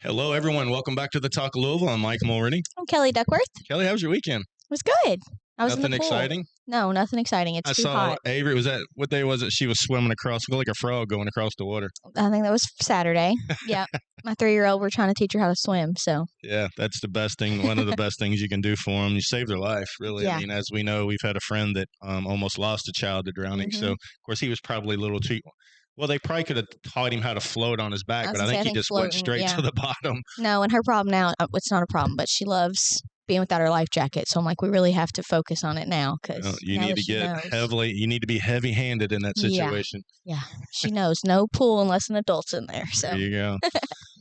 Hello, everyone. Welcome back to the Talk of Louisville. I'm Mike Mulroney. I'm Kellye Duckworth. Kellye, how was your weekend? It was good. I was Nothing in the pool. exciting? No, nothing exciting. It's too hot. Avery, what day was it? She was swimming across, like a frog going across the water. I think that was Saturday. Yeah. My 3-year-old, we're trying to teach her how to swim, so. Yeah, that's the best thing. One of the best things you can do for them. You save their life, really. Yeah. I mean, as we know, we've had a friend that almost lost a child to drowning. Mm-hmm. So, of course, he was probably a little too... Well, they probably could have taught him how to float on his back, but I think he just went straight to the bottom. No, and her problem now, it's not a problem, but she loves being without her life jacket. So I'm like, we really have to focus on it now because you need to be heavy-handed in that situation. Yeah. She knows no pool unless an adult's in there. So there you go.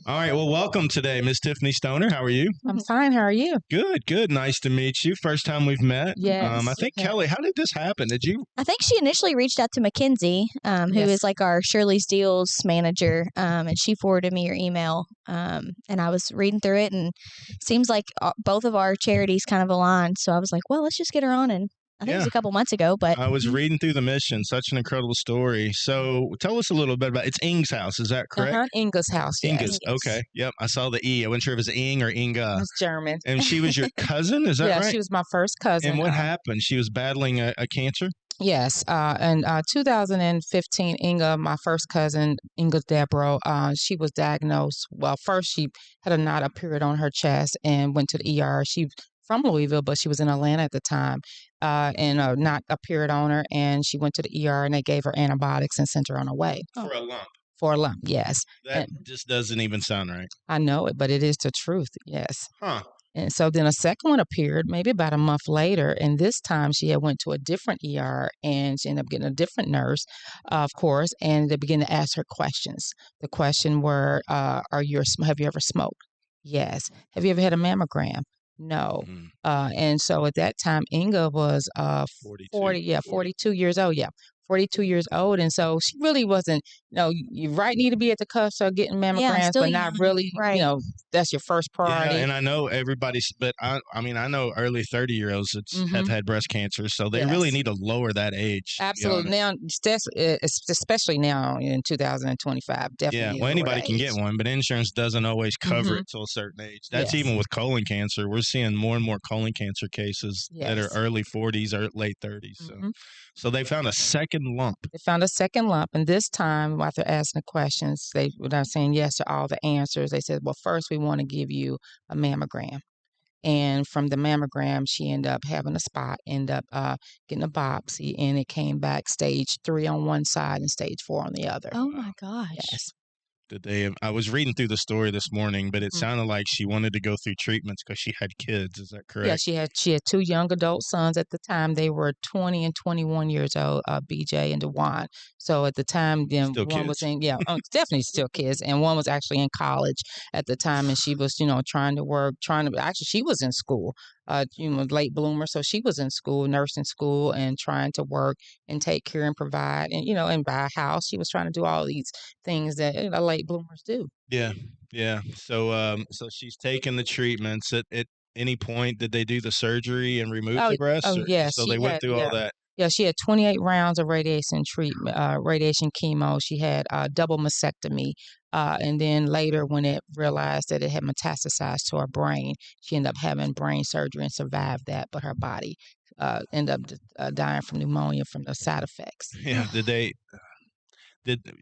All right. Well, welcome today, Miss Tiffany Stoner. How are you? I'm fine. How are you? Good. Nice to meet you. First time we've met. Yes. I think, Kellye, how did this happen? Did you? I think she initially reached out to Mackenzie, who is like our Shirley's Deals manager, and she forwarded me your email, and I was reading through it, and it seems like both of our charities kind of aligned. So I was like, well, let's just get her on, and I think it was a couple months ago, but I was reading through the mission. Such an incredible story. So tell us a little bit about it's Inge's house. Is that correct? Inge's house. Yes. Inge's. Okay. Yep. I saw the E. I wasn't sure if it was Inge or Inge. It's German. And she was your cousin. Is that right? Yeah, she was my first cousin. And what happened? She was battling a cancer. Yes. In 2015, Inge, my first cousin, Inge Deborah, she was diagnosed. Well, first she had a knot appeared on her chest and went to the ER. She from Louisville, but she was in Atlanta at the time, and a knot appeared on her, and she went to the ER, and they gave her antibiotics and sent her on her way. For a lump. For a lump, yes. That just doesn't even sound right. I know it, but it is the truth, yes. Huh. And so then a second one appeared maybe about a month later, and this time she had went to a different ER, and she ended up getting a different nurse, of course, and they began to ask her questions. The question were, have you ever smoked? Yes. Have you ever had a mammogram? No. And so at that time, Inge was 42 years old. Yeah. 42 years old. And so she really wasn't, you need to be at the cusp of getting mammograms, but not really, that's your first priority. Yeah, and I know but I know early 30-years have had breast cancer, so they really need to lower that age. Absolutely. Now, especially now in 2025, definitely. Yeah, well, anybody can get one, but insurance doesn't always cover it till a certain age. That's even with colon cancer. We're seeing more and more colon cancer cases that are early 40s or late 30s. So they found a second lump. They found a second lump, and this time, after asking the questions, they were not saying yes to all the answers. They said, well, first we want to give you a mammogram. And from the mammogram, she ended up having a spot, ended up getting a biopsy, and it came back stage 3 on one side and stage 4 on the other. Oh, my gosh. Yes. I was reading through the story this morning, but it sounded like she wanted to go through treatments because she had kids. Is that correct? Yeah, she had 2 young adult sons at the time. They were 20 and 21 years old, BJ and DeJuan. So at the time, then still one kids. was in, definitely still kids, and one was actually in college at the time, and she was, trying to work, actually she was in school. Late bloomer. So she was in school, nursing school, and trying to work and take care and provide and buy a house. She was trying to do all these things that late bloomers do. Yeah. So she's taking the treatments. At any point, did they do the surgery and remove the breast? Yes. So they went through all that. Yeah, she had 28 rounds of radiation treatment, radiation chemo. She had a double mastectomy. And then later, when it realized that it had metastasized to her brain, she ended up having brain surgery and survived that. But her body ended up dying from pneumonia from the side effects. Yeah.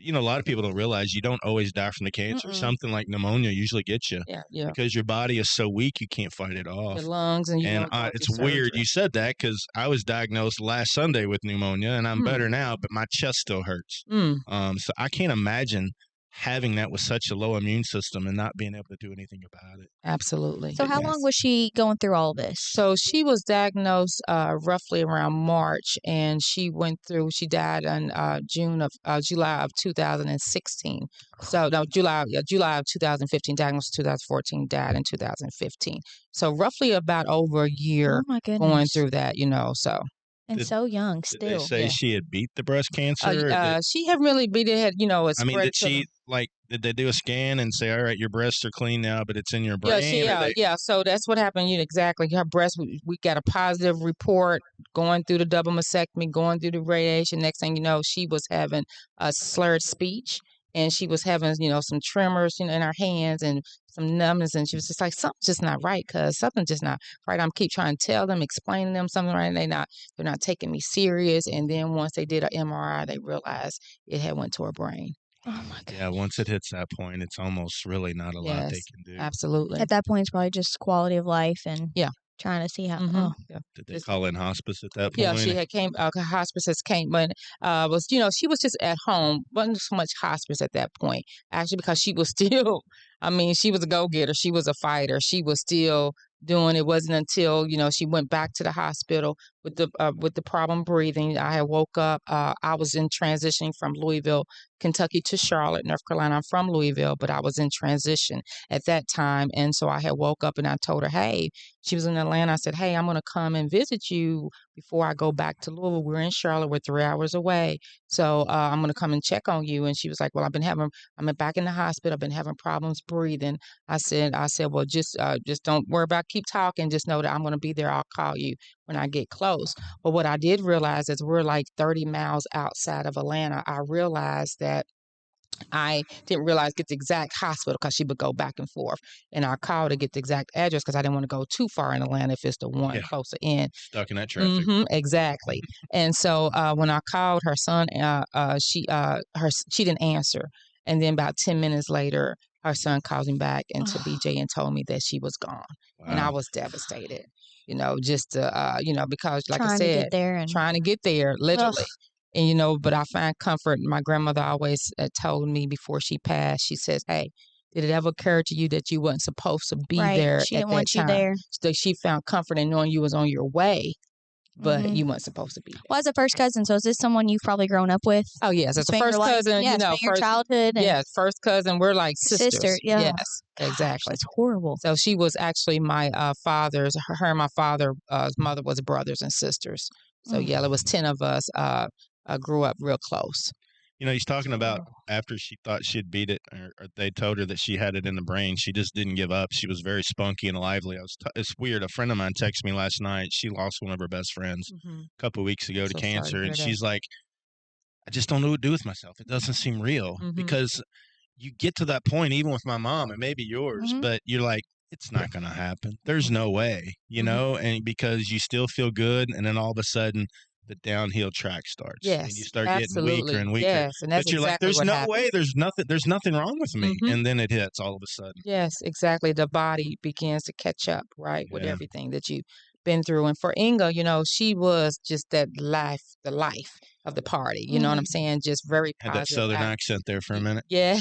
A lot of people don't realize you don't always die from the cancer. Something like pneumonia usually gets you. Yeah. Because your body is so weak, you can't fight it off. Your lungs and it's weird you said that because I was diagnosed last Sunday with pneumonia, and I'm better now, but my chest still hurts. So I can't imagine having that with such a low immune system and not being able to do anything about it. Absolutely. So how long was she going through all of this? So she was diagnosed roughly around March, and she died in July of 2016. So no, July of 2015, diagnosed 2014, died in 2015. So roughly about over a year going through that, so. And so young still. Did they say she had beat the breast cancer? She had really beat it. Did they do a scan and say, all right, your breasts are clean now, but it's in your brain? Yeah. So that's what happened. Exactly. Her breast, we got a positive report going through the double mastectomy, going through the radiation. Next thing you know, she was having a slurred speech. and she was having, some tremors, in her hands and some numbness, and she was just like, something's just not right, cuz something's just not right. I'm keep trying to tell them, explaining them something right, and they're not taking me serious. And then once they did an MRI, they realized it had went to her brain. Oh my God. Yeah, once it hits that point, it's almost really not a lot they can do. Absolutely. At that point, it's probably just quality of life and trying to see how. Mm-hmm. Yeah. Did they call in hospice at that point? Yeah, she had came. Hospice has came, but was she was just at home. Wasn't so much hospice at that point, actually, because she was still. I mean, she was a go-getter. She was a fighter. She was still doing. It wasn't until she went back to the hospital with the problem breathing. I had woke up. I was in transitioning from Louisville, Kentucky to Charlotte, North Carolina. I'm from Louisville, but I was in transition at that time, and so I had woke up and I told her, hey, she was in Atlanta. I said, hey, I'm going to come and visit you before I go back to Louisville. We're in Charlotte. We're 3 hours away. So I'm going to come and check on you. And she was like, well, I'm back in the hospital. I've been having problems breathing. I said, well, just don't worry about, keep talking. Just know that I'm going to be there. I'll call you when I get close. But what I did realize is we're like 30 miles outside of Atlanta. I realized that I didn't get the exact hospital because she would go back and forth. And I called to get the exact address because I didn't want to go too far in Atlanta if it's the one closer in. Stuck in that traffic. Exactly. And so when I called her son, she didn't answer. And then about 10 minutes later, her son called me back into BJ and told me that she was gone. Wow. And I was devastated, just to, because like I said, trying to get there, literally. And, but I find comfort. My grandmother always told me before she passed, she says, hey, did it ever occur to you that you wasn't supposed to be there she at didn't that want time? You there. So she found comfort in knowing you was on your way, but you weren't supposed to be there. Well, as a first cousin, so is this someone you've probably grown up with? Oh, yes. As a first cousin, your childhood. Yes, first cousin. We're like sisters. Sister, yeah. Yes, exactly. That's horrible. So she was actually my father's, her and my father's mother was brothers and sisters. So, there was 10 of us. Grew up real close. He's talking about after she thought she'd beat it, or they told her that she had it in the brain. She just didn't give up. She was very spunky and lively. It's weird. A friend of mine texted me last night. She lost one of her best friends a couple of weeks ago to cancer. And she's like, I just don't know what to do with myself. It doesn't seem real because you get to that point, even with my mom, and maybe yours, but you're like, it's not going to happen. There's no way, and because you still feel good. And then all of a sudden, the downhill track starts. Yes, and you start getting weaker and weaker. Yes, and that's but you're exactly like, there's no happened. way, there's nothing wrong with me. And then it hits all of a sudden. Yes, exactly. The body begins to catch up, right, with everything that you've been through. And for Inge, she was just the life of the party. You know what I'm saying? Just very positive. Had that southern accent there for a minute. Yeah.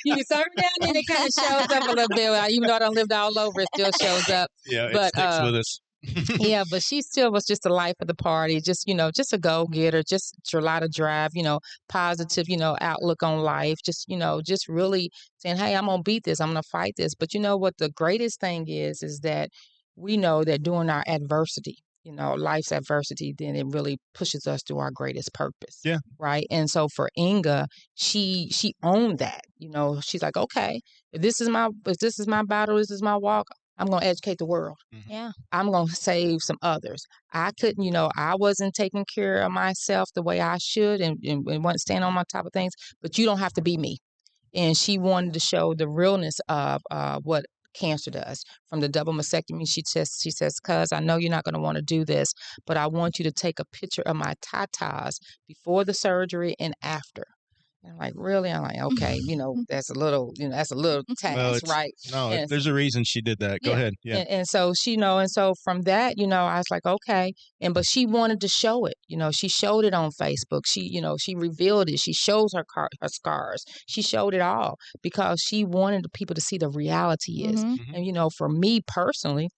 You serve down there, it kind of shows up a little bit. Even though I don't live all over, it still shows up. Yeah, it sticks with us. Yeah, but she still was just the life of the party, just a go-getter, just a lot of drive, positive, outlook on life, just really saying, hey, I'm gonna beat this, I'm gonna fight this. But what the greatest thing is that we know that during our adversity, life's adversity, then it really pushes us to our greatest purpose. Yeah. Right. And so for Inge, she owned that. She's like, okay, if this is my battle, this is my walk, I'm going to educate the world. Yeah. I'm going to save some others. I couldn't, I wasn't taking care of myself the way I should and wasn't standing on my top of things, but you don't have to be me. And she wanted to show the realness of what cancer does. From the double mastectomy, she says, cuz I know you're not going to want to do this, but I want you to take a picture of my tatas before the surgery and after. I'm like, really? I'm like, okay, that's a little task, right? No, there's a reason she did that. Go ahead. Yeah. And so she, and so from that, I was like, okay. But she wanted to show it. She showed it on Facebook. She, she revealed it. She shows her scars. She showed it all because she wanted people to see the reality is. And, for me personally,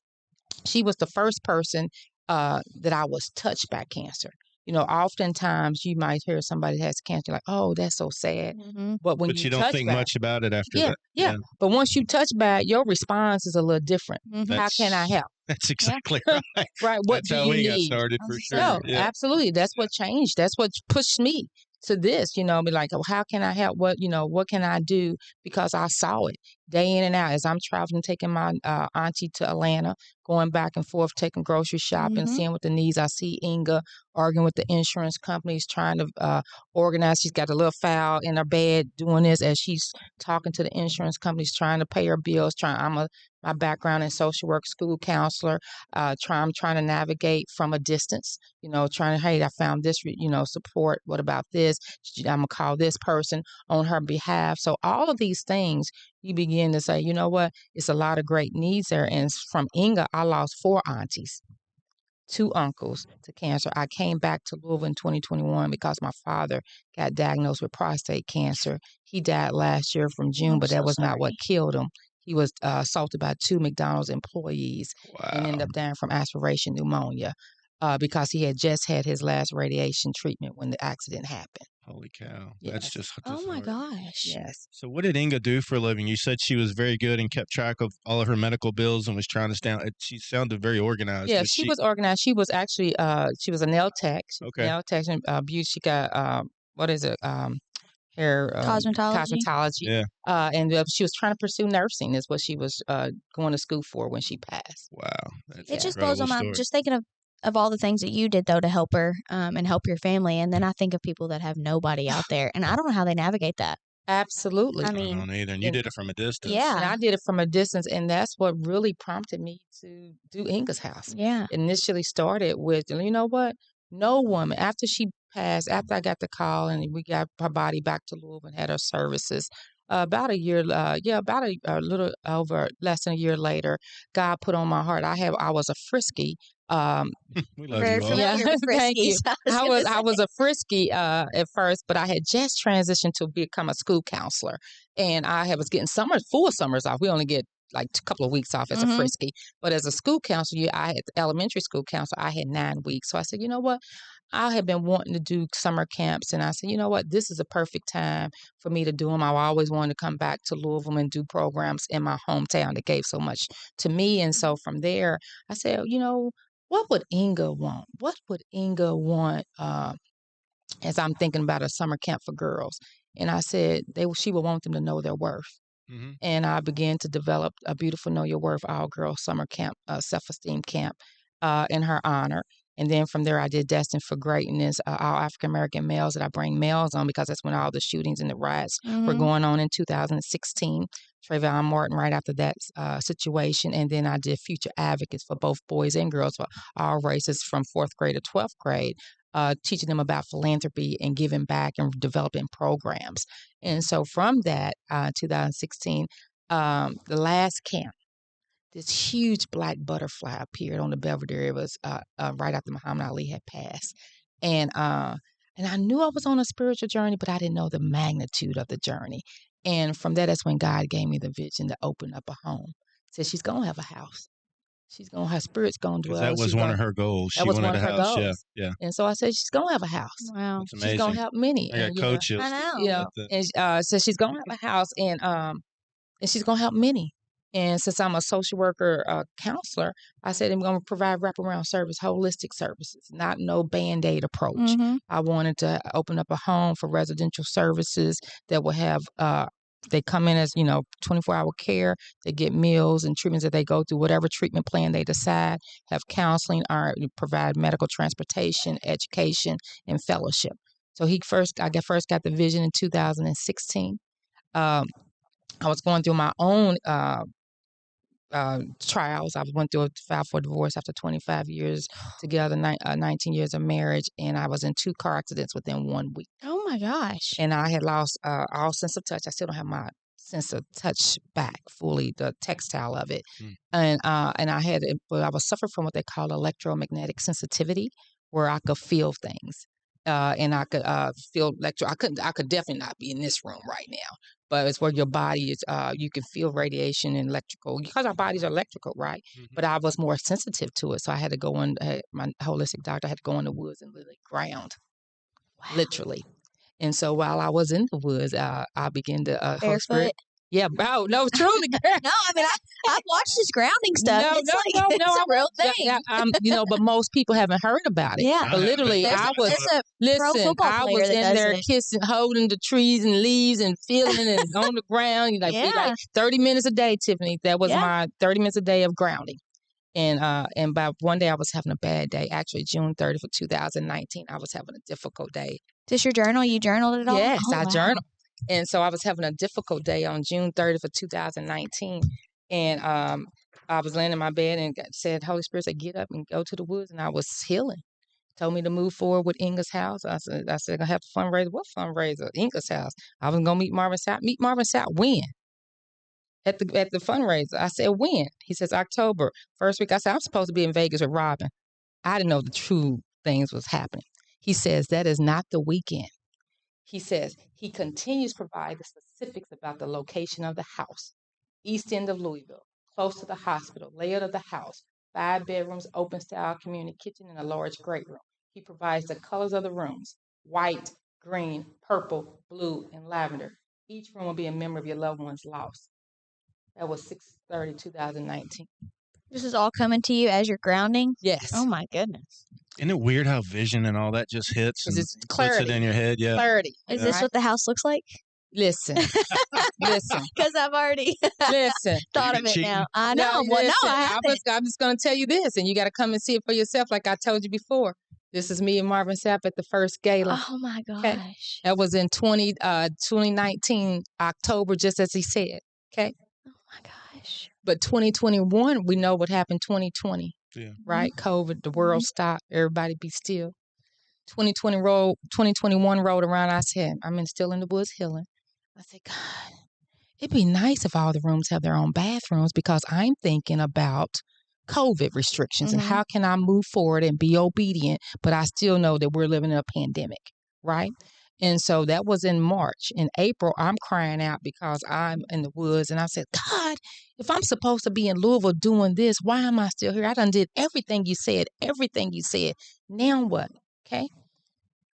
she was the first person that I was touched by cancer. Oftentimes you might hear somebody has cancer, like, oh, that's so sad. But you don't think much about it after that. Yeah. But once you touch bad, your response is a little different. How can I help? That's exactly right. Right. What that's do how you we need? got started for sure. No, absolutely. That's what changed. That's what pushed me to this, be like, oh, how can I help? What can I do? Because I saw it. day in and out as I'm traveling, taking my auntie to Atlanta, going back and forth, taking grocery shopping, seeing what the needs. I see Inge arguing with the insurance companies, trying to organize. She's got a little file in her bed doing this as she's talking to the insurance companies, trying to pay her bills. My background in social work, school counselor. I'm trying to navigate from a distance. Hey, I found this, support. What about this? I'm gonna call this person on her behalf. So all of these things, you begin to say, you know what? It's a lot of great needs there. And from Inge, I lost 4 aunties, 2 uncles to cancer. I came back to Louisville in 2021 because my father got diagnosed with prostate cancer. He died last year from June, but that was not what killed him. He was assaulted by 2 McDonald's employees and ended up dying from aspiration pneumonia because he had just had his last radiation treatment when the accident happened. Holy cow. Yes. That's just Oh my gosh. Yes. So what did Inge do for a living? You said she was very good and kept track of all of her medical bills and was trying to stand. She sounded very organized. Yeah, she was organized. She was actually she was a nail tech. Nail tech and beauty. She got what is it? Hair cosmetology. Yeah. And she was trying to pursue nursing. Is what she was going to school for when she passed. Wow. It just blows my mind. Just thinking of all the things that you did though to help her and help your family, and then I think of people that have nobody out there, and I don't know how they navigate that. Absolutely. I mean, don't either. And you did it from a distance. Yeah. And I did it from a distance, and that's what really prompted me to do Inge's house. Yeah. Initially started with, you know what? No woman, after she passed, after I got the call and we got her body back to Louisville and had her services, about a year, about a little over less than a year later, God put on my heart. I was a frisky. We love Very you all. familiar with Thank you. friskies. I was a frisky at first, but I had just transitioned to become a school counselor, and I was getting full summers off. We only get like a couple of weeks off as a frisky, but as a school counselor, I had elementary school counselor. I had 9 weeks, so I said, you know what? I had been wanting to do summer camps, and I said, you know what? This is a perfect time for me to do them. I always wanted to come back to Louisville and do programs in my hometown that gave so much to me, and so from there, I said, what would Inge want? What would Inge want as I'm thinking about a summer camp for girls? And I said she would want them to know their worth. Mm-hmm. And I began to develop a beautiful Know Your Worth all-girls summer camp, self-esteem camp in her honor. And then from there, I did Destined for Greatness, all African-American males that I bring males on because that's when all the shootings and the riots were going on in 2016. Trayvon Martin right after that situation. And then I did Future Advocates for both boys and girls for all races from 4th grade to 12th grade, teaching them about philanthropy and giving back and developing programs. And so from that, 2016, the last camp, this huge black butterfly appeared on the Belvedere. It was right after Muhammad Ali had passed. And I knew I was on a spiritual journey, but I didn't know the magnitude of the journey. And from that, that's when God gave me the vision to open up a home. Said she's going to have a house. Her spirit's going to dwell. That was one of her goals. That was one of her goals. Yeah. And so I said, she's going to have a house. Wow. That's amazing. She's going to help many. I got coaches. I know. And so she's going to have a house and she's going to help many. And since I'm a social worker counselor, I said I'm going to provide wraparound service, holistic services, not no Band-Aid approach. I wanted to open up a home for residential services that will have they come in as, 24-hour care. They get meals and treatments that they go through, whatever treatment plan they decide, have counseling, or provide medical transportation, education, and fellowship. So I first got the vision in 2016. I was going through my own trials. I went through a file for divorce after 25 years together, 19 years of marriage, and I was in 2 car accidents within 1 week. Oh my gosh. And I had lost all sense of touch. I still don't have my sense of touch back fully, the textile of it. And I was suffering from what they call electromagnetic sensitivity, where I could feel things. And I could feel I could definitely not be in this room right now, but it's where your body is, you can feel radiation and electrical, because our bodies are electrical, right? But I was more sensitive to it. So I had to go in, my holistic doctor had to go in the woods and literally ground, literally. And so while I was in the woods, I began to, barefoot? Yeah, oh, no, truly, girl. No, I mean, I've watched this grounding stuff. No, It's a real thing. But most people haven't heard about it. Yeah. But literally, There's a pro football I player was that in does there it. kissing, holding the trees and leaves and feeling and on the ground. Be like 30 minutes a day, Tiffany. That was my 30 minutes a day of grounding. And by one day I was having a bad day. Actually, June 30th of 2019, I was having a difficult day. Is this your journal? You journaled it all? Yes, I journal. And so I was having a difficult day on June 30th of 2019. And I was laying in my bed and said, Holy Spirit said, get up and go to the woods. And I was healing. Told me to move forward with Inge's house. I said, I have to fundraiser. What fundraiser? Inge's house. I was going to meet Marvin Sapp. Meet Marvin Sapp when? At the fundraiser. I said, when? He says, October. First week. I said, I'm supposed to be in Vegas with Robin. I didn't know the true things was happening. He says, that is not the weekend. He says, he continues to provide the specifics about the location of the house. East end of Louisville, close to the hospital, layout of the house, 5 bedrooms, open style community kitchen, and a large great room. He provides the colors of the rooms, white, green, purple, blue, and lavender. Each room will be a memory of your loved one's loss. That was 6/30/2019. This is all coming to you as you're grounding? Yes. Oh, my goodness. Isn't it weird how vision and all that just hits and puts it in your head? Yeah. Clarity. Is this what the house looks like? Listen. Because I've already thought of it now. I know. I haven't. I'm just going to tell you this, and you got to come and see it for yourself like I told you before. This is me and Marvin Sapp at the first gala. Oh, my gosh. Okay? That was in 2019, October, just as he said. Okay? Oh, my gosh. But 2021, we know what happened 2020. Yeah. Right? COVID, the world stopped. Everybody be still. 2021 rolled around. I said, I'm still in the woods healing. I said, God, it'd be nice if all the rooms have their own bathrooms because I'm thinking about COVID restrictions and how can I move forward and be obedient, but I still know that we're living in a pandemic, right? And so that was in March. In April, I'm crying out because I'm in the woods. And I said, God, if I'm supposed to be in Louisville doing this, why am I still here? I done did everything you said. Now what? Okay.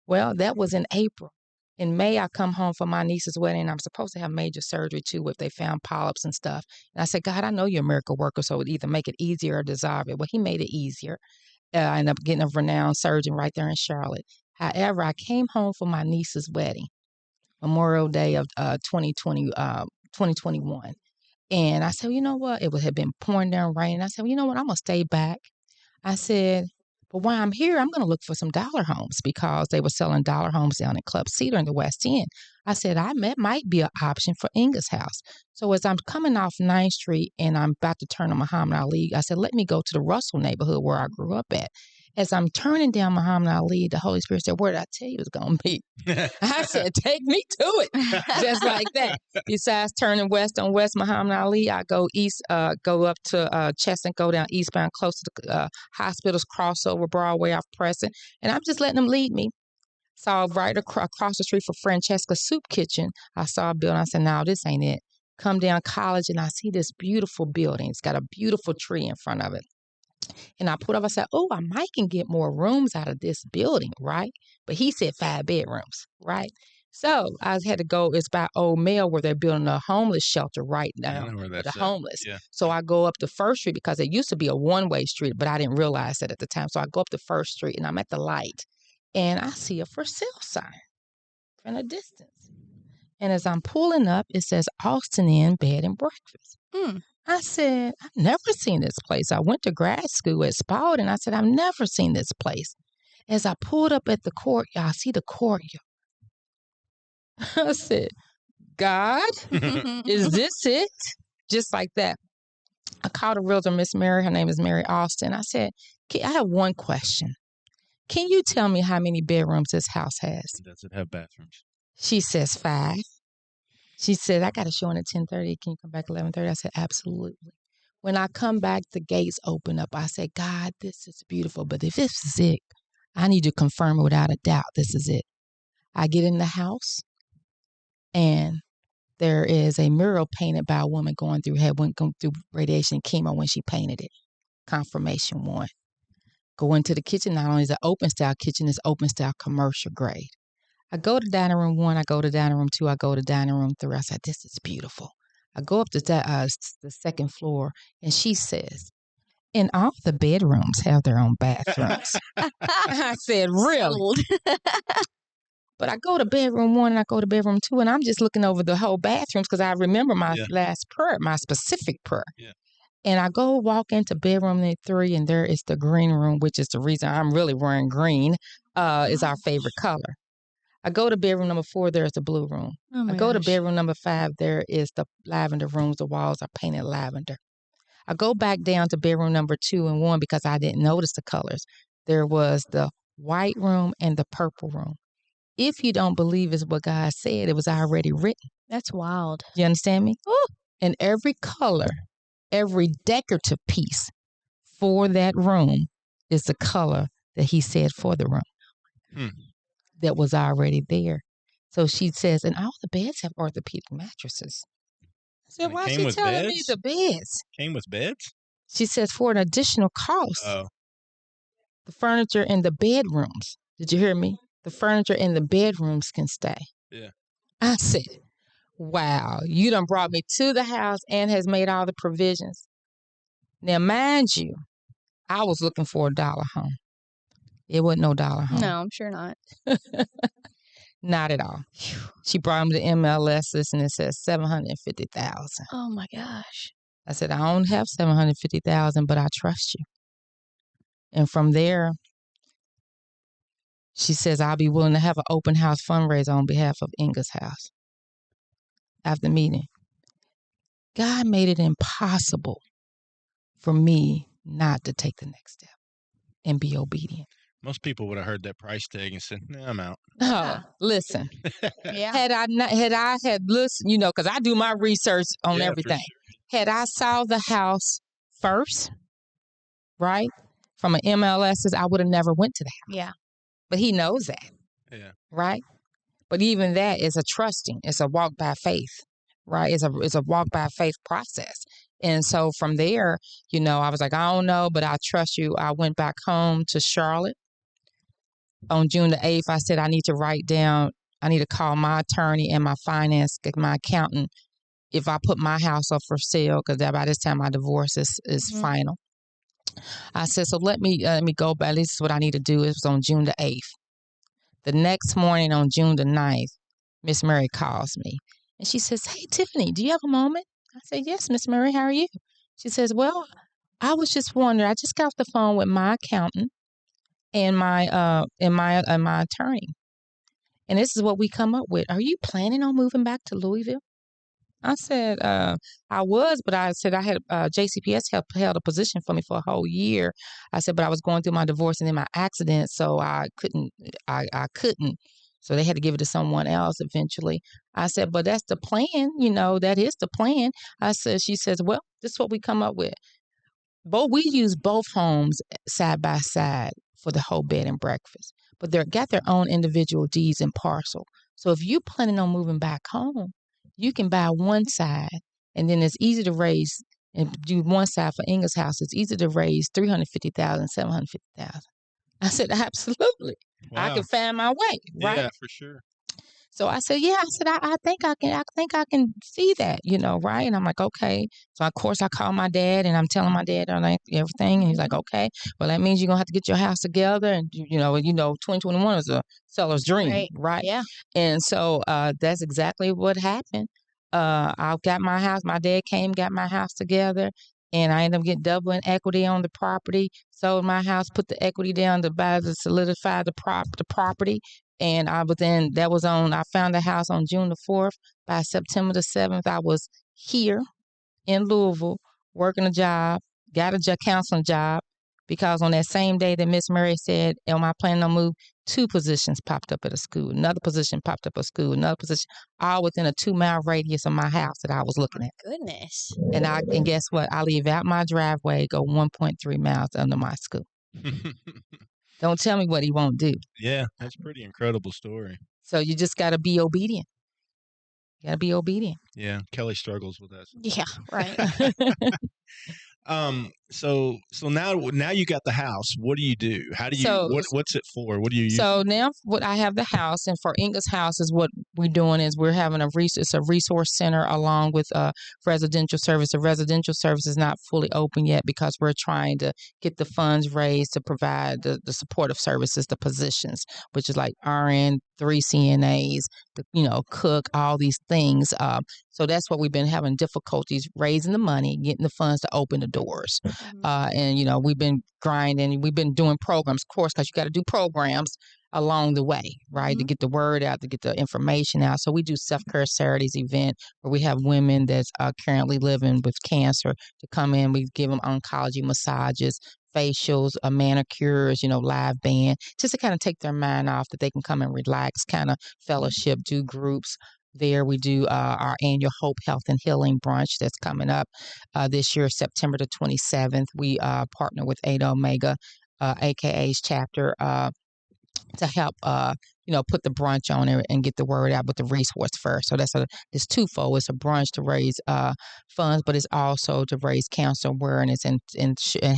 Well, that was in April. In May, I come home for my niece's wedding. I'm supposed to have major surgery too if they found polyps and stuff. And I said, God, I know you're a miracle worker, so it would either make it easier or dissolve it. Well, he made it easier. I ended up getting a renowned surgeon right there in Charlotte. However, I came home for my niece's wedding, Memorial Day of 2021. And I said, you know what? It had been pouring down rain. I said, well, you know what? I'm going to stay back. I said, but while I'm here, I'm going to look for some dollar homes because they were selling dollar homes down in Club Cedar in the West End. I said, that might be an option for Inge's house. So as I'm coming off 9th Street and I'm about to turn on Muhammad Ali, I said, let me go to the Russell neighborhood where I grew up at. As I'm turning down Muhammad Ali, the Holy Spirit said, where did I tell you it was going to be? I said, take me to it. Just like that. Besides turning west on West Muhammad Ali, I go east, go up to Chestnut, go down eastbound close to the hospitals, cross over Broadway off Preston. And I'm just letting them lead me. Saw right across the street for Francesca's Soup Kitchen. I saw a building. I said, no, this ain't it. Come down College and I see this beautiful building. It's got a beautiful tree in front of it. And I put up, I said, oh, I might can get more rooms out of this building, right? But he said 5 bedrooms, right? So I had to go, it's by Old Mill where they're building a homeless shelter right now for the homeless. Yeah. So I go up the First Street because it used to be a one-way street, but I didn't realize that at the time. So I go up the First Street and I'm at the light and I see a for sale sign from a distance. And as I'm pulling up, it says Austin Inn Bed and Breakfast. I said, I've never seen this place. I went to grad school at Spalding. I said, I've never seen this place. As I pulled up at the courtyard, I see the courtyard. I said, God, is this it? Just like that. I called a realtor, Miss Mary. Her name is Mary Austin. I said, I have one question. Can you tell me how many bedrooms this house has? Does it have bathrooms? She says 5. She said, I got a showing at 10:30. Can you come back at 11:30? I said, absolutely. When I come back, the gates open up. I said, God, this is beautiful. But if this is it, I need to confirm it without a doubt. This is it. I get in the house, and there is a mural painted by a woman going through radiation and chemo when she painted it. Confirmation 1. Go into the kitchen. Not only is it open style kitchen, it's open style commercial grade. I go to dining room 1, I go to dining room 2, I go to dining room 3. I said, this is beautiful. I go up to the second floor, and she says, and all the bedrooms have their own bathrooms. I said, really? But I go to bedroom 1 and I go to bedroom 2, and I'm just looking over the whole bathrooms because I remember my last prayer, my specific prayer. Yeah. And I go walk into bedroom 3, and there is the green room, which is the reason I'm really wearing green, is our favorite color. I go to bedroom number 4, there's the blue room. I go to bedroom number 5, there is the lavender rooms. The walls are painted lavender. I go back down to bedroom number 2 and 1 because I didn't notice the colors. There was the white room and the purple room. If you don't believe it's what God said, it was already written. That's wild. You understand me? Ooh. And every color, every decorative piece for that room is the color that he said for the room that was already there. So she says, and all the beds have orthopedic mattresses. I said, why is she telling me the beds? Came with beds? She says, for an additional cost, the furniture in the bedrooms. Did you hear me? The furniture in the bedrooms can stay. Yeah. I said, wow, you done brought me to the house and has made all the provisions. Now, mind you, I was looking for a dollar home. It wasn't no dollar home. No, I'm sure not. Not at all. She brought me the MLS list and it says $750,000. Oh my gosh. I said, I don't have $750,000, but I trust you. And from there, she says, I'll be willing to have an open house fundraiser on behalf of Inge's house. After the meeting, God made it impossible for me not to take the next step and be obedient. Most people would have heard that price tag and said, nah, I'm out. Oh, listen. Had I listened, because I do my research on everything. Sure. Had I saw the house first, right, from an MLS, I would have never went to the house. Yeah. But he knows that. Yeah. Right? But even that is a trusting. It's a walk by faith, right? It's a walk by faith process. And so from there, I was like, I don't know, but I trust you. I went back home to Charlotte. On June the 8th, I said, I need to call my attorney and my my accountant if I put my house up for sale, because by this time my divorce is final. I said, so let me go back. This is what I need to do. It was on June the 8th. The next morning on June the 9th, Miss Mary calls me. And she says, hey, Tiffany, do you have a moment? I said, yes, Miss Mary, how are you? She says, well, I was just wondering. I just got off the phone with my accountant and my attorney. And this is what we come up with. Are you planning on moving back to Louisville? I said, I was, but I said I had JCPS held a position for me for a whole year. I said, but I was going through my divorce and then my accident, so I couldn't. So they had to give it to someone else eventually. I said, but that's the plan, that is the plan. She says, well, this is what we come up with. We use both homes side by side for the whole bed and breakfast, but they've got their own individual deeds and parcel. So if you're planning on moving back home, you can buy one side, and then it's easy to raise and do one side for Inge's house. It's easy to raise $350,000, $750,000. I said, absolutely. Wow. I can find my way, right? Yeah, for sure. So I said, yeah. I said, I think I can see that, right? And I'm like, okay. So of course I call my dad and I'm telling my dad everything, and he's like, okay. Well, that means you're gonna have to get your house together, and 2021 is a seller's dream, right? Yeah. And so that's exactly what happened. I got my house. My dad came, got my house together, and I ended up getting double in equity on the property. Sold my house, put the equity down to solidify the property. And I found the house on June the 4th. By September the 7th, I was here in Louisville working a job, got a counseling job, because on that same day that Miss Mary said, am I planning on move, 2 positions popped up at a school. Another position popped up at a school. Another position, all within a 2-mile radius of my house that I was looking at. Goodness. And guess what? I leave out my driveway, go 1.3 miles under my school. Don't tell me what he won't do. Yeah, that's a pretty incredible story. So you just got to be obedient. You got to be obedient. Yeah, Kellye struggles with that. Yeah, right. So now you got the house. What do you do? How do you what's it for? What do you use? So now what I have the house, and for Inge's house is what we're doing is we're having it's a resource center along with residential service. The residential service is not fully open yet because we're trying to get the funds raised to provide the supportive services, the positions, which is like RN, 3 CNAs, cook, all these things. So that's what we've been having difficulties raising the money, getting the funds to open the doors. And, we've been grinding. We've been doing programs, of course, because you got to do programs along the way, right, to get the word out, to get the information out. So we do Self-Care Saturdays event where we have women that's currently living with cancer to come in. We give them oncology massages, facials, manicures, live band, just to kind of take their mind off, that they can come and relax, kind of fellowship, do groups. There we do our annual Hope, Health, and Healing brunch that's coming up this year, September the 27th. We partner with Ada Omega, AKA's chapter, to help put the brunch on there and get the word out with the resource first. So it's twofold. It's a brunch to raise funds, but it's also to raise cancer awareness and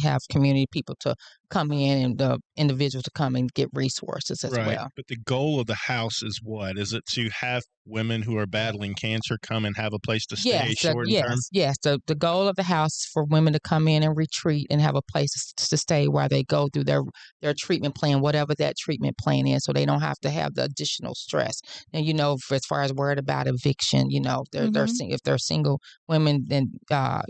have community people to come in and the individuals to come and get resources as well. But the goal of the house is what? Is it to have women who are battling cancer come and have a place to stay term? Yes. The goal of the house is for women to come in and retreat and have a place to stay while they go through their treatment plan, whatever that treatment plan is, so they don't have to have the additional stress. And, as far as worried about eviction, if they're single women, then, but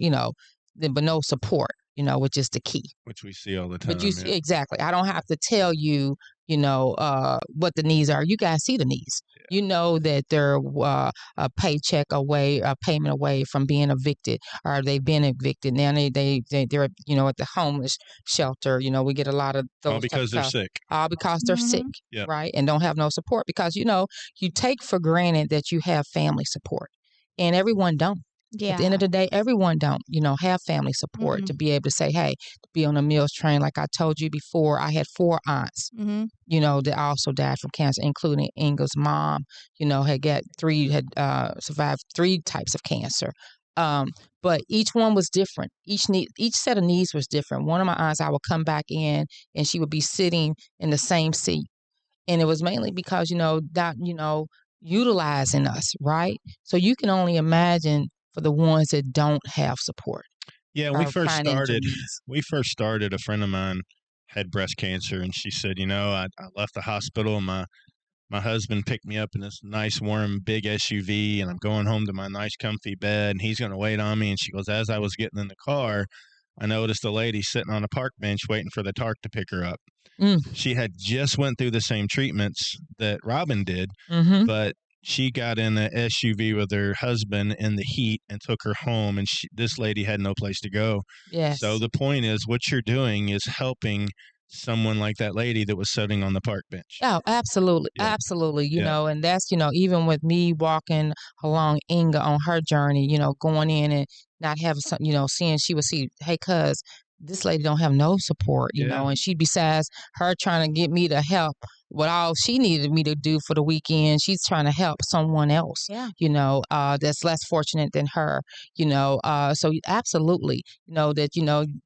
no support, which is the key. Which we see all the time. Exactly. I don't have to tell you, what the needs are. You guys see the needs. Yeah. You know that they're a paycheck away, a payment away from being evicted, or they've been evicted. Now they're at the homeless shelter. We get a lot of those. All because they're sick. All because they're sick, right? And don't have no support because, you take for granted that you have family support, and everyone don't. Yeah. At the end of the day, everyone don't, have family support to be able to say, hey, to be on a meals train. Like I told you before, I had 4 aunts, that also died from cancer, including Inge's mom, had survived 3 types of cancer. But each one was different. Each set of needs was different. One of my aunts, I would come back in and she would be sitting in the same seat. And it was mainly because, utilizing us, right? So you can only imagine for the ones that don't have support. Yeah, we first started, a friend of mine had breast cancer, and she said, I left the hospital, and my husband picked me up in this nice, warm, big SUV, and I'm going home to my nice, comfy bed, and he's going to wait on me. And she goes, as I was getting in the car, I noticed a lady sitting on a park bench waiting for the TARC to pick her up. She had just went through the same treatments that Robin did, but she got in an SUV with her husband in the heat and took her home, and this lady had no place to go. Yes. So the point is, what you're doing is helping someone like that lady that was sitting on the park bench. Oh, absolutely. Yeah. Absolutely. And that's, even with me walking along Inge on her journey, going in and not having some, seeing, she would see, hey, cuz this lady don't have no support, and she, besides her trying to get me to help what all she needed me to do for the weekend, she's trying to help someone else, that's less fortunate than her, so absolutely, that,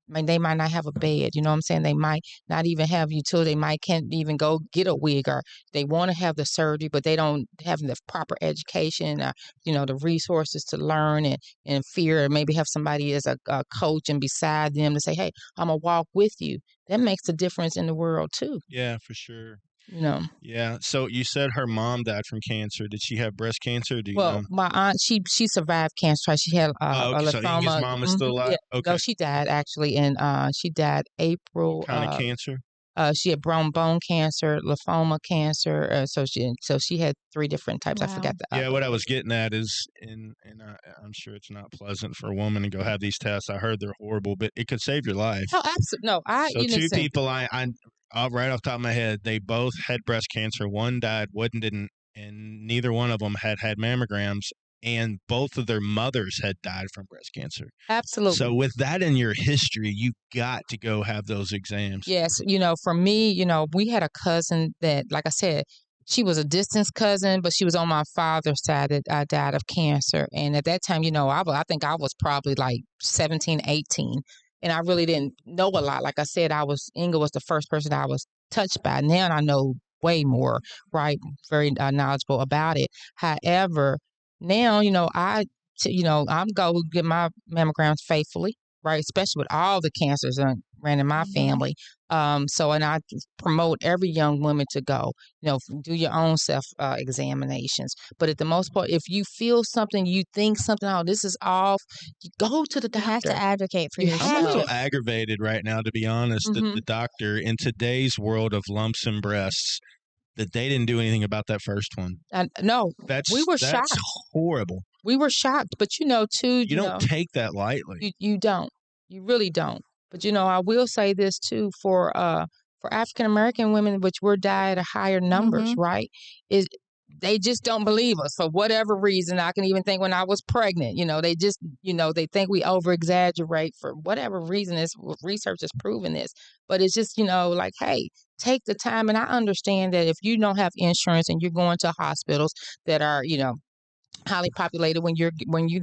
they might not have a bed, what I'm saying? They might not even have utility. They might can't even go get a wig, or they want to have the surgery, but they don't have the proper education, the resources to learn and fear, maybe have somebody as a coach and beside them to say, hey, I'm going to walk with you. That makes a difference in the world too. Yeah, for sure. Yeah. So you said her mom died from cancer. Did she have breast cancer? Do you know? My aunt, she survived cancer. She had a lymphoma. So Inge's mom is still alive? Yeah. Okay. No, she died actually, and she died April. What kind of cancer? She had bone cancer, lymphoma cancer. So she had 3 different types. Wow. I forgot the. Yeah, what I was getting at is, and I'm sure it's not pleasant for a woman to go have these tests. I heard they're horrible, but it could save your life. Oh, absolutely. No, So 2 people, I right off the top of my head, they both had breast cancer. One died, one didn't, and neither one of them had mammograms. And both of their mothers had died from breast cancer. Absolutely. So with that in your history, you got to go have those exams. Yes. For me, we had a cousin that, like I said, she was a distant cousin, but she was on my father's side that died of cancer. And at that time, I think I was probably like 17, 18. and I really didn't know a lot. Like I said, Inge was the first person I was touched by. Now I know way more, right? Very knowledgeable about it. However, now, I'm go get my mammograms faithfully, right? Especially with all the cancers that ran in my family. And I promote every young woman to go, do your own self examinations. But at the most part, if you feel something, you think something, oh, this is off, you go to the doctor. You have to advocate for yourself. I'm a little aggravated right now, to be honest, that the doctor in today's world of lumps and breasts, that they didn't do anything about that first one. No, we were shocked. That's horrible. We were shocked, but you don't take that lightly. You don't. You really don't. But I will say this too for African American women, which we're died at higher numbers, right? Is they just don't believe us for whatever reason. I can even think when I was pregnant, they just, they think we over exaggerate for whatever reason. Research has proven this, but it's just, like, hey, take the time. And I understand that if you don't have insurance and you're going to hospitals that are, highly populated, when you're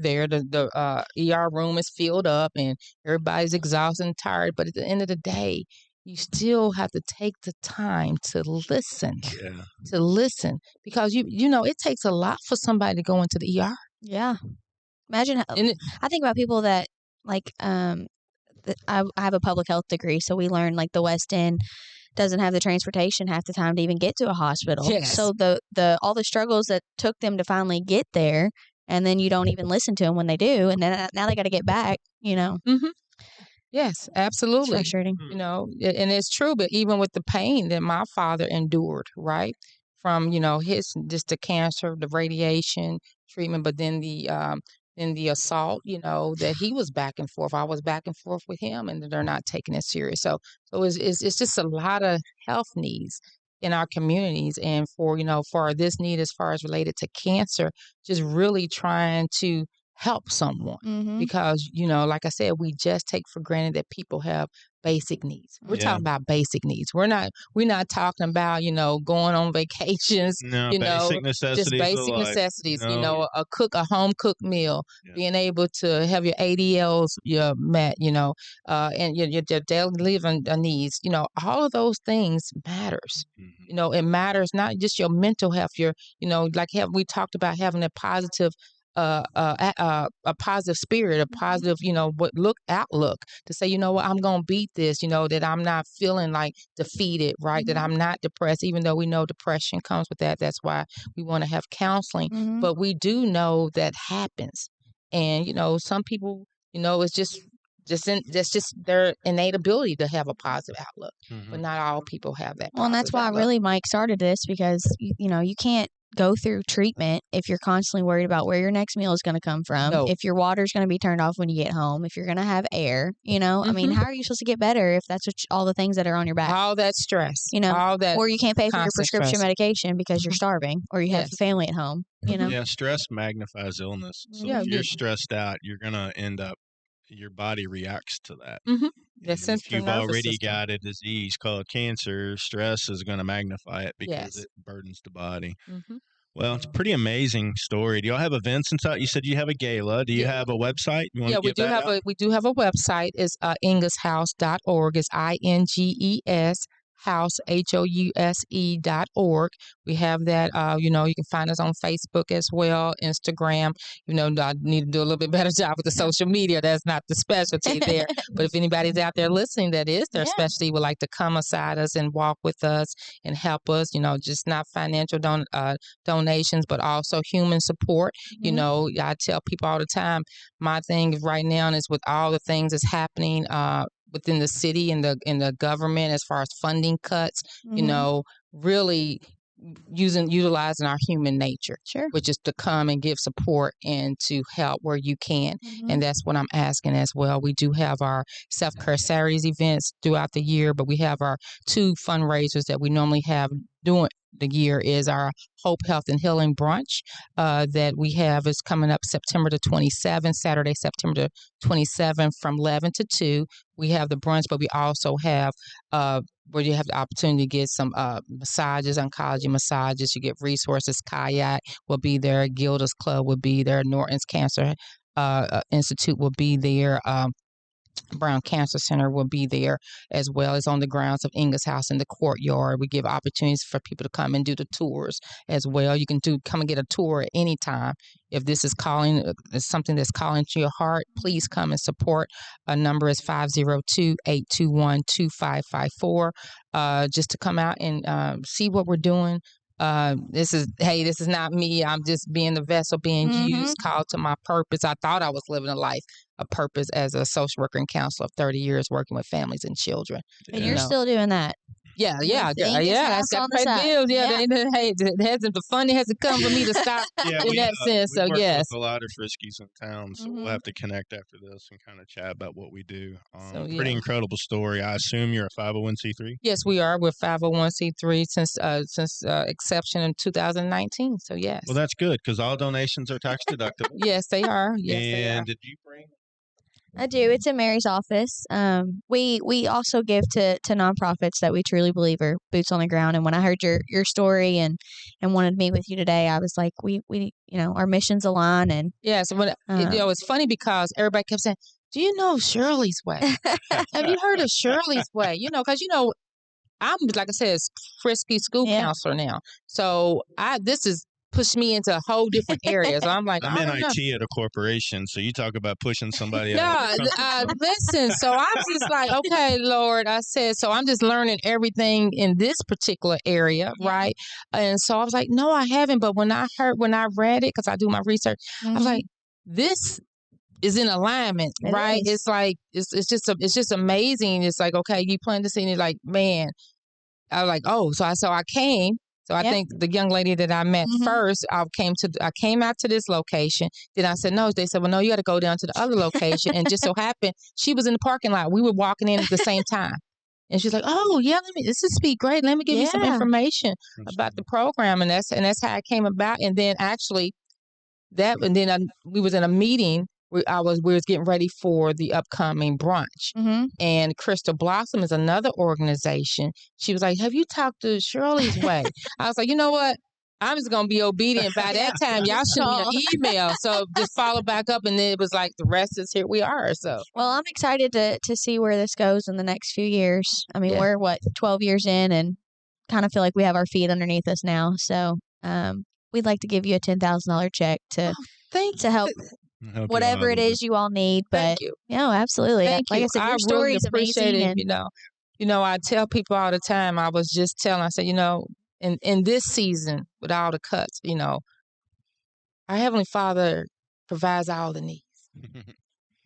there, the ER room is filled up and everybody's exhausted and tired. But at the end of the day, you still have to take the time to listen. Yeah. To listen, because it takes a lot for somebody to go into the ER. Yeah. Imagine I think about people that I have a public health degree, so we learn the West End doesn't have the transportation half the time to even get to a hospital. Yes. So the all the struggles that took them to finally get there, and then you don't even listen to them when they do, and then now they got to get back. Mm-hmm. Yes, absolutely. It's frustrating. And it's true. But even with the pain that my father endured, right, from just the cancer, the radiation treatment, but then the assault, that he was back and forth. I was back and forth with him, and they're not taking it serious. So it's just a lot of health needs in our communities, and for this need as far as related to cancer, just really trying to help someone, because like I said, we just take for granted that people have basic needs. We're talking about basic needs. We're not talking about going on vacations. No, basic necessities. Just basic necessities. A home cooked meal, being able to have your ADLs met. And your daily living needs. All of those things matters. It matters not just your mental health. We talked about having a positive. A positive spirit, a positive, outlook to say, I'm going to beat this, that I'm not feeling defeated, right? That I'm not depressed, even though we know depression comes with that. That's why we want to have counseling. But we do know that happens. And, some people, it's just their innate ability to have a positive outlook. But not all people have that. Well, and that's why really Mike started this, because, you can't go through treatment if you're constantly worried about where your next meal is going to come from, if your water's going to be turned off when you get home, if you're going to have air, I mean, how are you supposed to get better if that's all the things that are on your back? All that stress, all that, or you can't pay for your prescription stress. Medication because you're starving, or you have a family at home, Yeah, stress magnifies illness. So if you're stressed out, you're going to end up, your body reacts to that. If you've already got a disease called cancer, stress is going to magnify it because it burdens the body. Well, it's a pretty amazing story. Do y'all have events and stuff? You said you have a gala. Do you have a website? We do have a website. It's ingeshouse.org. It's INGES house, HOUSE.org. We have that. You can find us on Facebook as well, Instagram. I need to do a little bit better job with the social media. That's not the specialty there. But if anybody's out there listening that is their specialty, would like to come aside us and walk with us and help us, just not financial donations, but also human support. I tell people all the time, my thing right now is with all the things that's happening within the city and the government as far as funding cuts, really utilizing our human nature, which is to come and give support and to help where you can. And that's what I'm asking as well. We do have our self-care Saturdays events throughout the year, but we have our 2 fundraisers that we normally have during the year is our Hope, Health, and Healing Brunch that we have is coming up September the 27th, Saturday, September the 27th from 11 to 2. We have the brunch, but we also have where you have the opportunity to get some massages, oncology massages. You get resources. Kayak will be there. Gilda's Club will be there. Norton's Cancer Institute will be there. Brown Cancer Center will be there, as well as on the grounds of Inge's house in the courtyard. We give opportunities for people to come and do the tours as well. You can come and get a tour at any time. If this is something that's calling to your heart, please come and support. A number is 502-821-2554. Just to come out and see what we're doing. This is not me. I'm just being the vessel being used, called to my purpose. I thought I was living a purpose as a social worker and counselor of 30 years working with families and children. And you're still doing that. Yeah. That's got to pay the bills. The funding hasn't come for me to stop in that sense. So yes, with a lot of Friskies in town, so we'll have to connect after this and kind of chat about what we do. Pretty incredible story. I assume you're a 501c3. Yes, we are. We're 501c3 since exception in 2019. So yes. Well, that's good because all donations are tax deductible. Yes, they are. Yes, they are. And did you bring? I do. It's in Mary's office. We also give to nonprofits that we truly believe are boots on the ground. And when I heard your story and wanted to meet with you today, I was like, we our missions align. And yes, it's funny because everybody kept saying, "Do you know Shirley's Way? Have you heard of Shirley's Way?" Because I'm, like I said, Frisky school counselor now. So this is pushed me into a whole different area. So I'm like, I'm in IT at a corporation, so you talk about pushing somebody out. Listen, so I'm just like, okay, Lord, I said, so I'm just learning everything in this particular area, right? And so I was like, no, I haven't. But when I read it, because I do my research, I was like, this is in alignment, right? It's like, it's just amazing. It's like, okay, you plant the seed, and it's like, man, I was like, oh, so I came. So I think the young lady that I met first, I came out to this location. Then I said no. They said, well, no, you got to go down to the other location. And just so happened, she was in the parking lot. We were walking in at the same time. And she's like, oh yeah, this would be great. Let me give you some information about the program. And that's how it came about. And then actually we was in a meeting. We was getting ready for the upcoming brunch. And Crystal Blossom is another organization. She was like, have you talked to Shirley's Way? I was like, you know what? I'm just going to be obedient. By that time, y'all sent me an email. So just follow back up. And then it was like, the rest is here we are. So, well, I'm excited to see where this goes in the next few years. I mean, we're 12 years in and kind of feel like we have our feet underneath us now. So we'd like to give you a $10,000 check to help whatever it is you all need. But absolutely. Thank you. Like I said, your story really is amazing. And, I tell people all the time, I was just telling, I said, in this season with all the cuts, our Heavenly Father provides all the needs.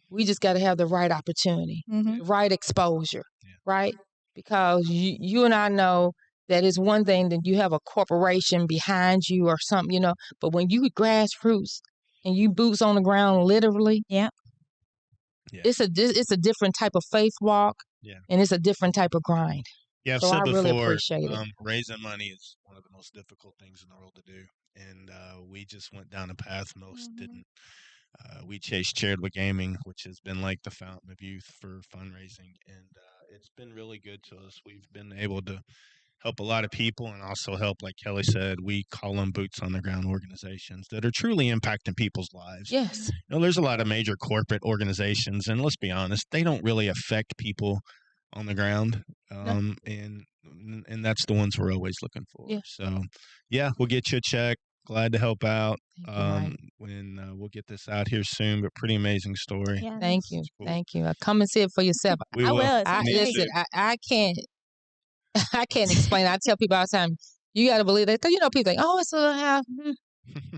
We just got to have the right opportunity, the right exposure, right? Because you and I know that it's one thing that you have a corporation behind you or something, but when you grassroots, and you boots on the ground, literally. It's a different type of faith walk. And it's a different type of grind. Yeah, I've so said I before, really appreciate it. Raising money is one of the most difficult things in the world to do, and we just went down a path most didn't. We chased charitable gaming, which has been like the fountain of youth for fundraising, and it's been really good to us. We've been able to help a lot of people and also help, like Kellye said, we call them boots on the ground organizations that are truly impacting people's lives. Yes. There's a lot of major corporate organizations, and let's be honest, they don't really affect people on the ground. And that's the ones we're always looking for. So, we'll get you a check. Glad to help out. We'll get this out here soon, but pretty amazing story. Yeah, Thank you. Cool. Thank you. Come and see it for yourself. I will. Listen, I can't. I can't explain. I tell people all the time, you got to believe that. Because, people think, oh, it's a little house.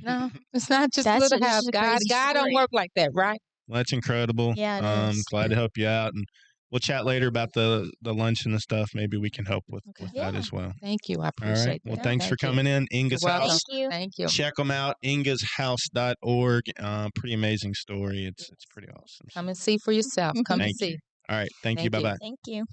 No, it's not just a little house. God don't work like that, right? Well, that's incredible. Yeah, glad to help you out. And we'll chat later about the lunch and the stuff. Maybe we can help with that as well. Thank you. I appreciate that. Well, thanks for coming in. Inge's House. Thank you. Check them out. ingeshouse.org. Pretty amazing story. It's pretty awesome. Come and see for yourself. Come and see. All right. Thank you. Bye-bye. Thank you.